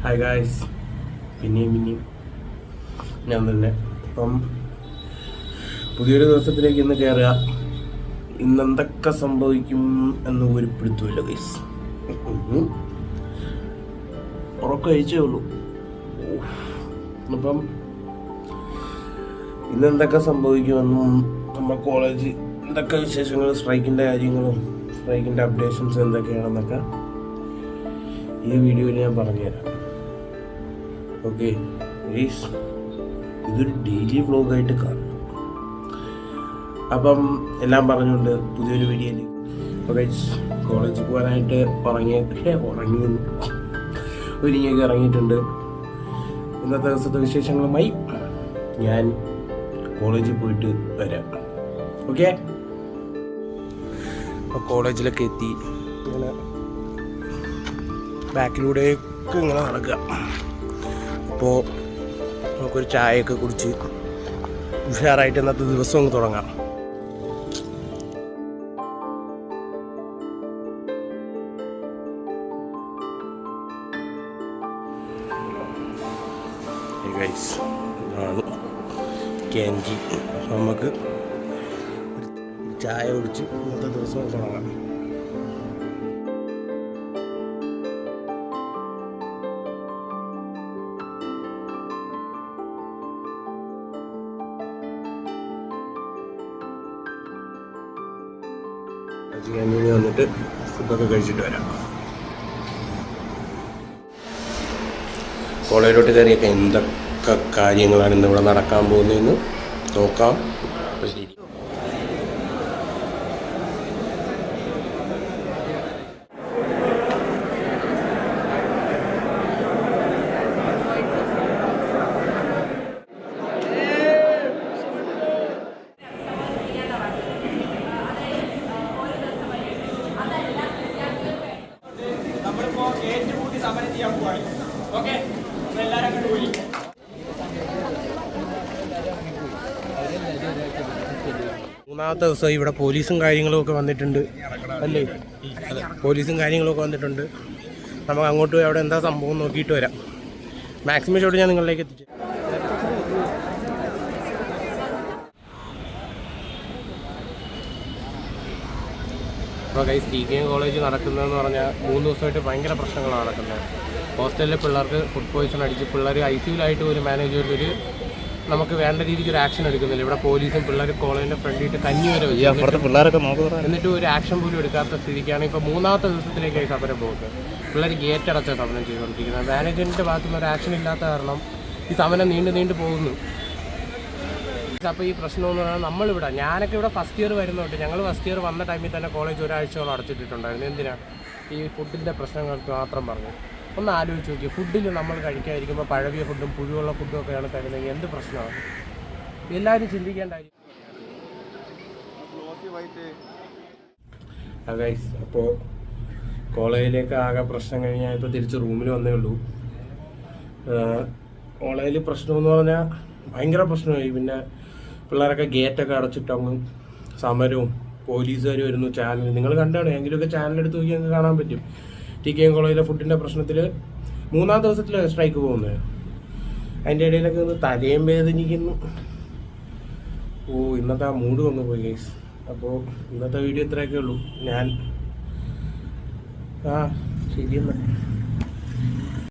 Hi guys, പിന്നെയും ഞാൻ തന്നെ ഇപ്പം പുതിയൊരു ദിവസത്തിലേക്ക് ഇന്ന് കയറുക. ഇന്നെന്തൊക്കെ സംഭവിക്കും എന്ന് ഒരു പിടുത്തമില്ല ഗൈസ്. ഉറക്കം കഴിച്ചേ ഉള്ളൂ. അപ്പം ഇന്നെന്തൊക്കെ സംഭവിക്കുമെന്നും നമ്മുടെ കോളേജ് എന്തൊക്കെ വിശേഷങ്ങൾ, സ്ട്രൈക്കിൻ്റെ കാര്യങ്ങളും സ്ട്രൈക്കിൻ്റെ അപ്ഡേഷൻസ് എന്തൊക്കെയാണെന്നൊക്കെ ഈ വീഡിയോയിൽ ഞാൻ പറഞ്ഞുതരാം. ഓക്കെ ഗൈസ്, ഇതൊരു ഡെയിലി വ്ലോഗായിട്ട് കാണും. അപ്പം എല്ലാം പറഞ്ഞുകൊണ്ട് പുതിയൊരു വീഡിയോയിൽ അപ്പോൾ ഗൈസ് കോളേജിൽ പോകാനായിട്ട് ഒരുങ്ങിയൊക്കെ ഇറങ്ങിയിട്ടുണ്ട്. ഇന്നത്തെ ദിവസത്തെ വിശേഷങ്ങളുമായി ഞാൻ കോളേജിൽ പോയിട്ട് വരാം. ഓക്കെ, അപ്പോൾ കോളേജിലൊക്കെ എത്തി ഇങ്ങനെ ബാക്കിലൂടെയൊക്കെ ഇങ്ങനെ നടക്കുക. അപ്പോൾ നമുക്കൊരു ചായയൊക്കെ കുടിച്ച് ഉഷാറായിട്ട് ഇന്നത്തെ ദിവസം അങ്ങ് തുടങ്ങാം. ഇതാണ് ക്യാൻറ്റി. നമുക്ക് ചായ കുടിച്ച് ഇന്നത്തെ ദിവസം തുടങ്ങാം. ക്യാൻറ്റീനിൽ വന്നിട്ട് ഫുഡൊക്കെ കഴിച്ചിട്ട് വരാം. കോളേജിലോട്ട് കയറിയൊക്കെ എന്തൊക്കെ കാര്യങ്ങളാണ് ഇന്നിവിടെ നടക്കാൻ പോകുന്നതെന്ന് നോക്കാം. മൂന്നാമത്തെ ദിവസം ഇവിടെ പോലീസും കാര്യങ്ങളും ഒക്കെ വന്നിട്ടുണ്ട് അല്ലേ? പോലീസും കാര്യങ്ങളൊക്കെ വന്നിട്ടുണ്ട്. നമുക്ക് അങ്ങോട്ട് പോയി അവിടെ എന്താ സംഭവം നോക്കിയിട്ട് വരാം. മാക്സിമം ഷോട്ട് ഞാൻ നിങ്ങളിലേക്ക് എത്തിച്ചു. അപ്പോൾ ഗൈസ്, TKM കോളേജ് നടക്കുന്നതെന്ന് പറഞ്ഞാൽ 3 ദിവസമായിട്ട് ഭയങ്കര പ്രശ്നങ്ങളാണ് നടക്കുന്നത്. ഹോസ്റ്റലിലെ പിള്ളേർക്ക് ഫുഡ് പോയിസൺ അടിച്ച് പിള്ളേർ ICUലായിട്ട് ഒരു മാനേജർ നമുക്ക് വേണ്ട രീതിക്ക് ഒരു ആക്ഷൻ എടുക്കുന്നില്ല. ഇവിടെ പോലീസും പിള്ളേർ കോളേജിൻ്റെ ഫ്രണ്ടിട്ട് കഞ്ഞി വരെ പിള്ളേരൊക്കെ നോക്കുന്നത്, എന്നിട്ട് ഒരു ആക്ഷൻ പോലും എടുക്കാത്ത സ്ഥിതിക്കാണ് ഇപ്പോൾ 3ാമത്തെ ദിവസത്തിലേക്കായി സമരം പോകുന്നത്. പിള്ളേർ ഗേറ്റ് അടച്ച സമരം ചെയ്തുകൊണ്ടിരിക്കുന്നത്. മാനേജ്മെൻറ്റിൻ്റെ ഭാഗത്തുനിന്ന് ഒരു ആക്ഷൻ ഇല്ലാത്ത കാരണം ഈ സമരം നീണ്ടു പോകുന്നു. അപ്പോൾ ഈ പ്രശ്നമെന്ന് പറഞ്ഞാൽ നമ്മളിവിടെ, ഞാനൊക്കെ ഇവിടെ ഫസ്റ്റ് ഇയർ വരുന്നുണ്ട്. ഞങ്ങൾ ഫസ്റ്റ് ഇയർ വന്ന ടൈമിൽ തന്നെ കോളേജ് ഒരാഴ്ചയോളം അടച്ചിട്ടിട്ടുണ്ടായിരുന്നു. എന്തിനാണ്? ഈ ഫുഡിൻ്റെ പ്രശ്നങ്ങൾക്ക് മാത്രം പറഞ്ഞു. ഒന്ന് ആലോചിച്ച് നോക്കി, ഫുഡിൽ നമ്മൾ കഴിക്കാതിരിക്കുമ്പോൾ പഴകിയ ഫുഡും പുഴുവുള്ള ഫുഡും ഒക്കെയാണ് തരുന്നതെങ്കിൽ എന്ത് പ്രശ്നമാണ്? എല്ലാവരും ചിന്തിക്കേണ്ടായിരിക്കും. അപ്പോൾ കോളേജിലേക്ക് ആകെ പ്രശ്നം കഴിഞ്ഞാൽ ഇപ്പോൾ തിരിച്ച് റൂമിൽ വന്നേ ഉള്ളൂ. കോളേജിൽ പ്രശ്നമെന്ന് പറഞ്ഞാൽ ഭയങ്കര പ്രശ്നമായി. പിന്നെ പിള്ളേരൊക്കെ ഗേറ്റൊക്കെ അടച്ചിട്ടങ്ങ് സമരവും പോലീസുകാർ വരുന്നു. ചാനൽ നിങ്ങൾ കണ്ടാണ്, എങ്കിലുമൊക്കെ ചാനലെടുത്ത് നോക്കി ഞങ്ങൾക്ക് കാണാൻ പറ്റും. TKM കോളേജിലെ ഫുഡിൻ്റെ പ്രശ്നത്തിൽ 3ാം ദിവസത്തിൽ സ്ട്രൈക്ക് പോകുന്നത്. അതിൻ്റെ ഇടയിലൊക്കെ ഒന്ന് തലയും വേദനിക്കുന്നു. ഇന്നത്തെ ആ മൂഡ് വന്നു പോയി ഗൈസ്. അപ്പോൾ ഇന്നത്തെ വീഡിയോ ഇത്രയൊക്കെ ഉള്ളൂ. ശരിയെന്നാ.